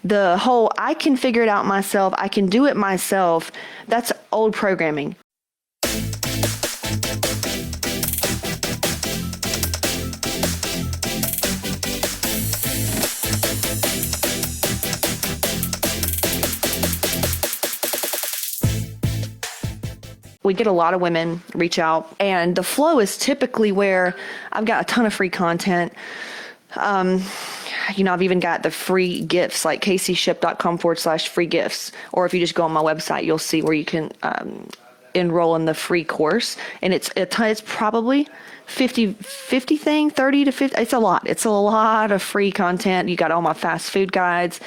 The whole, I can figure it out myself, I can do it myself, that's old programming. We get a lot of women reach out, and the flow is typically where I've got a ton of free content. I've even got the free gifts, like caseyship.com/free gifts. Or if you just go on my website, you'll see where you can enroll in the free course. And it's probably 50 thing, 30 to 50. It's a lot. It's a lot of free content. You got all my fast food guides,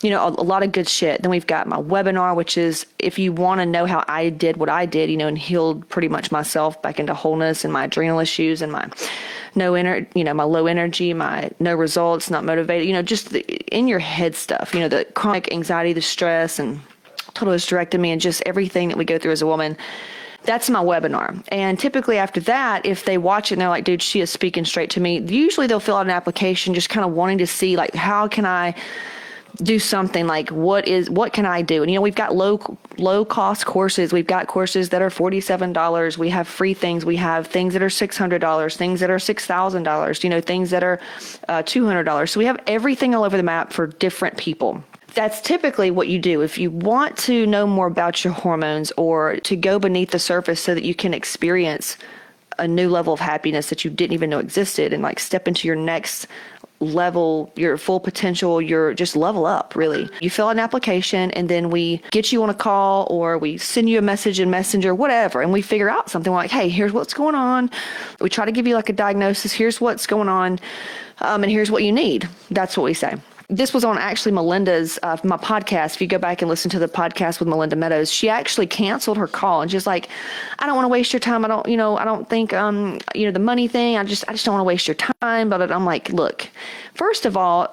a lot of good shit. Then we've got my webinar, which is if you want to know how I did what I did, and healed pretty much myself back into wholeness and my adrenal issues and my my low energy, my no results, not motivated, just the in your head stuff, the chronic anxiety, the stress, and total hysterectomy, and just everything that we go through as a woman. That's my webinar. And typically after that, if they watch it and they're like, dude, she is speaking straight to me, usually they'll fill out an application just kind of wanting to see, like, how can I do something, like what can I do? And we've got low cost courses. We've got courses that are $47. We have free things. We have things that are $600, things that are $6,000, things that are $200. So we have everything all over the map for different people. That's typically what you do. If you want to know more about your hormones, or to go beneath the surface so that you can experience a new level of happiness that you didn't even know existed, and like step into your next level, your full potential, just level up, really. You fill out an application, and then we get you on a call, or we send you a message in Messenger, whatever, and we figure out something. Like, hey, here's what's going on. We try to give you like a diagnosis. Here's what's going on, and here's what you need. That's what we say. This was on actually Melinda's, my podcast. If you go back and listen to the podcast with Melinda Meadows, she actually canceled her call, and she's like, I don't want to waste your time. I don't think, the money thing, I just don't want to waste your time. But I'm like, look, first of all,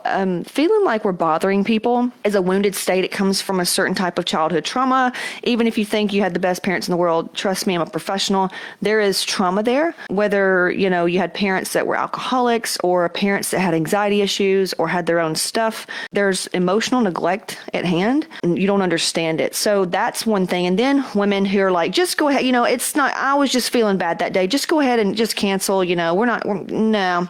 feeling like we're bothering people is a wounded state. It comes from a certain type of childhood trauma. Even if you think you had the best parents in the world, trust me, I'm a professional. There is trauma there, whether, you had parents that were alcoholics, or parents that had anxiety issues, or had their own stuff. There's emotional neglect at hand, and you don't understand it. So that's one thing. And then women who are like, just go ahead, it's not, I was just feeling bad that day. Just go ahead and just cancel, no.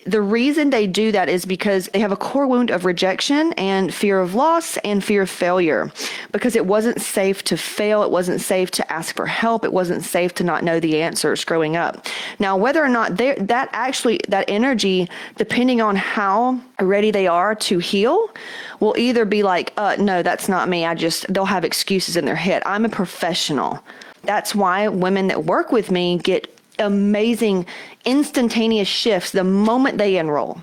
The reason they do that is because they have a core wound of rejection and fear of loss and fear of failure, because it wasn't safe to fail. It wasn't safe to ask for help. It wasn't safe to not know the answers growing up. Now, whether or not that energy, depending on how ready they are to heal, will either be like, no, that's not me. They'll have excuses in their head. I'm a professional. That's why women that work with me get amazing instantaneous shifts the moment they enroll,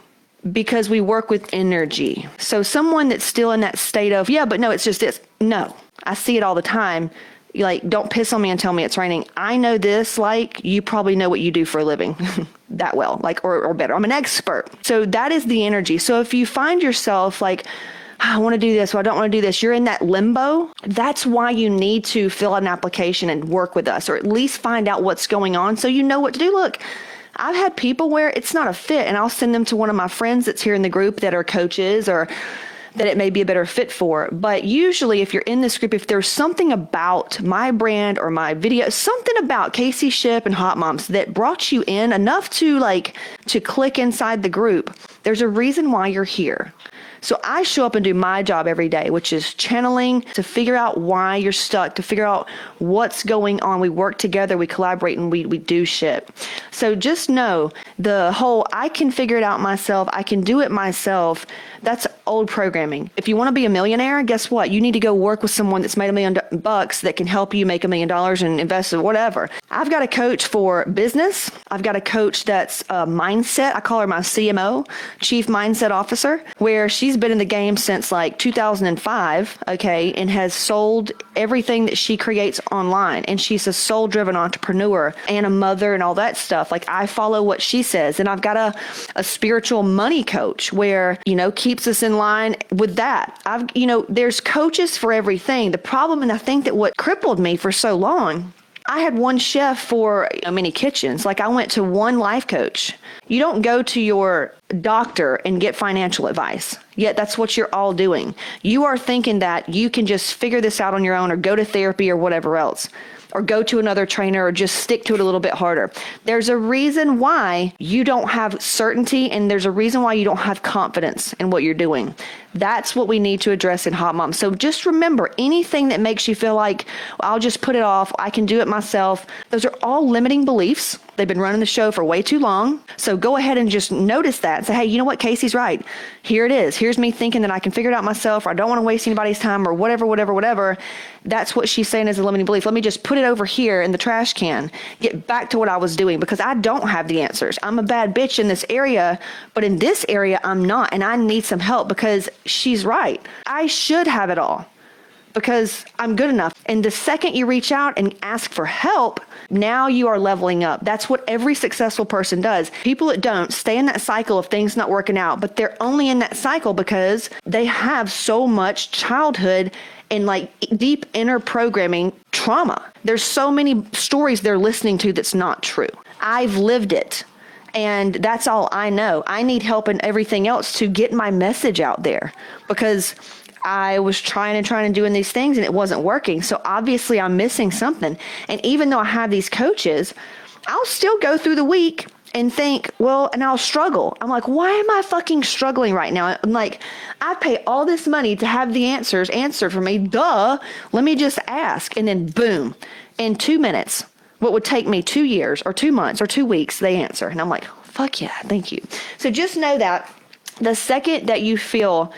because we work with energy. So someone that's still in that state of, yeah, but no, it's just this. No, I see it all the time. Like, don't piss on me and tell me it's raining. I know this, like, you probably know what you do for a living that well, like, or better. I'm an expert. So that is the energy. So if you find yourself like, I want to do this, or I don't want to do this, you're in that limbo. That's why you need to fill out an application and work with us, or at least find out what's going on so you know what to do. Look, I've had people where it's not a fit, and I'll send them to one of my friends that's here in the group that are coaches, or that it may be a better fit for. But usually if you're in this group, if there's something about my brand or my video, something about Casey Ship and Hot Moms that brought you in enough to click inside the group, there's a reason why you're here. So I show up and do my job every day, which is channeling to figure out why you're stuck, to figure out what's going on. We work together, we collaborate, and we do shit. So just know the whole, I can figure it out myself, I can do it myself, that's old programming. If you want to be a millionaire, guess what? You need to go work with someone that's made $1 million that can help you make $1 million and invest in whatever. I've got a coach for business. I've got a coach that's mindset. I call her my CMO, Chief Mindset Officer, where she's been in the game since like 2005, okay, and has sold everything that she creates online. And she's a soul-driven entrepreneur and a mother and all that stuff. Like, I follow what she says. And I've got a spiritual money coach where, keeps us in line with that. There's coaches for everything. The problem, and I think that what crippled me for so long, I had one chef for many kitchens. Like, I went to one life coach. You don't go to your doctor and get financial advice. Yet that's what you're all doing. You are thinking that you can just figure this out on your own or go to therapy or whatever else, or go to another trainer or just stick to it a little bit harder. There's a reason why you don't have certainty, and there's a reason why you don't have confidence in what you're doing. That's what we need to address in Hot Mom. So just remember, anything that makes you feel like, I'll just put it off, I can do it myself, those are all limiting beliefs. They've been running the show for way too long. So go ahead and just notice that and say, hey, you know what? Casey's right. Here it is. Here's me thinking that I can figure it out myself, or I don't want to waste anybody's time, or whatever. That's what she's saying is a limiting belief. Let me just put it over here in the trash can. Get back to what I was doing, because I don't have the answers. I'm a bad bitch in this area, but in this area, I'm not. And I need some help, because she's right. I should have it all, because I'm good enough. And the second you reach out and ask for help, now you are leveling up. That's what every successful person does. People that don't stay in that cycle of things not working out, but they're only in that cycle because they have so much childhood and like deep inner programming trauma. There's so many stories they're listening to that's not true. I've lived it. And that's all I know. I need help in everything else to get my message out there, because I was trying and doing these things and it wasn't working. So obviously I'm missing something. And even though I have these coaches, I'll still go through the week and think, well, and I'll struggle. I'm like, why am I fucking struggling right now? I'm like, I pay all this money to have the answers answered for me. Duh. Let me just ask. And then boom, in 2 minutes, what would take me 2 years or 2 months or 2 weeks, they answer. And I'm like, fuck yeah, thank you. So just know that the second that you feel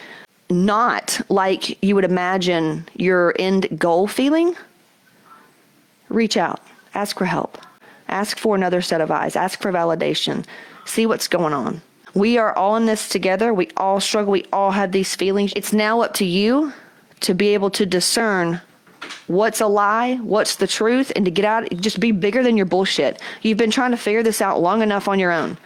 not like you would imagine your end goal feeling, reach out, ask for help, ask for another set of eyes, ask for validation, see what's going on. We are all in this together. We all struggle. We all have these feelings. It's now up to you to be able to discern what's a lie, what's the truth, and to get out, just be bigger than your bullshit. You've been trying to figure this out long enough on your own.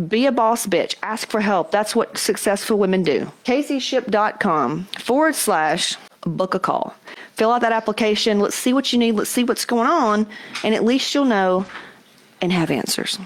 Be a boss bitch. Ask for help. That's what successful women do. CaseyShip.com/book a call. Fill out that application. Let's see what you need. Let's see what's going on. And at least you'll know and have answers.